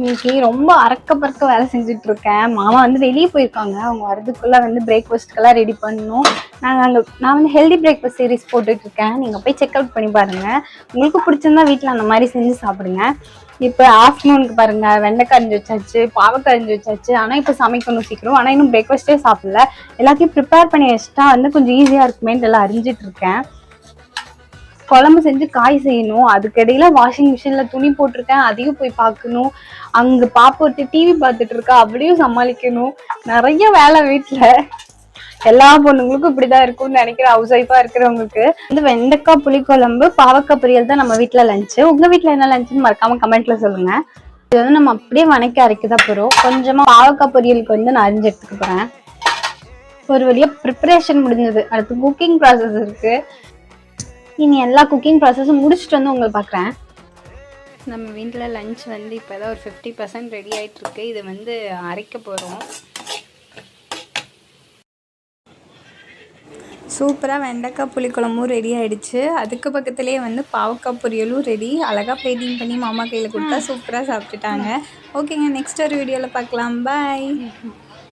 இன்னைக்கு ரொம்ப அறக்க பறக்க வேலை செஞ்சுட்டு இருக்கேன். மாமா வந்து வெளியே போயிருக்காங்க. அவங்க வரதுக்குள்ள வந்து பிரேக்ஃபாஸ்ட்க்கெல்லாம் ரெடி பண்ணணும். நான் வந்து ஹெல்தி பிரேக்ஃபாஸ்ட் சீரிஸ் போட்டுட்டு இருக்கேன். நீங்க போய் செக் அவுட் பண்ணி பாருங்க. உங்களுக்கு பிடிச்சிருந்தா வீட்டில் அந்த மாதிரி செஞ்சு சாப்பிடுங்க. இப்போ ஆஃப்டர்நூனுக்கு பாருங்க, வெண்டைக்காய் அரிஞ்சு வச்சாச்சு, பாவக்காய் அரிஞ்சு வச்சாச்சு. ஆனால் இப்போ சமைக்கணும் சீக்கிரம். ஆனால் இன்னும் பிரேக்ஃபாஸ்டே சாப்பிடல. எல்லாத்தையும் ப்ரிப்பேர் பண்ணி வச்சுட்டா வந்து கொஞ்சம் ஈஸியாக இருக்குமேன்னு எல்லாம் அரிஞ்சிட்டு இருக்கேன். குழம்பு செஞ்சு காய் செய்யணும். அதுக்கிடையில வாஷிங் மிஷின்ல துணி போட்டிருக்கேன், அதையும் போய் பார்க்கணும். அங்க பாப்பா டிவி பார்த்துட்டு இருக்கா, அவளையும் சமாளிக்கணும். நிறைய வேலை வீட்டுல. எல்லா பொண்ணுங்களுக்கும் இப்படிதான் இருக்கும்னு நினைக்கிறேன், ஹவுஸ் ஒய்ஃபா இருக்கிறவங்களுக்கு. வந்து வெண்டைக்காய் புளிக்குழம்பு, பாவக்காய் பொரியல் தான் நம்ம வீட்டுல லஞ்சு. உங்க வீட்டுல என்ன லஞ்சுன்னு மறக்காம கமெண்ட்ல சொல்லுங்க. இது வந்து நம்ம அப்படியே வணக்கி அரைக்கதான் போறோம். கொஞ்சமா பாவக்காய் பொரியலுக்கு வந்து நான் அரிஞ்சு எடுத்துக்க போறேன். ஒரு வழியா ப்ரிப்பரேஷன் முடிஞ்சது. அடுத்து குக்கிங் ப்ராசஸ் இருக்கு. இனி எல்லா குக்கிங் ப்ராசஸும் முடிச்சுட்டு வந்து உங்களை பார்க்குறேன். நம்ம வீட்டில் லஞ்ச் வந்து இப்போ தான் ஒரு 50% ரெடி ஆகிட்டுருக்கு. இதை வந்து அரைக்க போகிறோம். சூப்பராக வெண்டைக்காய் புளிக்குழம்பும் ரெடி ஆகிடுச்சு. அதுக்கு பக்கத்துலேயே வந்து பாவக்காய் பொரியலும் ரெடி. அழகாக பிளேட்டிங் பண்ணி மாமா கையில் கொடுத்தா சூப்பராக சாப்பிட்டுட்டாங்க. ஓகேங்க, நெக்ஸ்ட் ஒரு வீடியோவில் பார்க்கலாம். பாய்.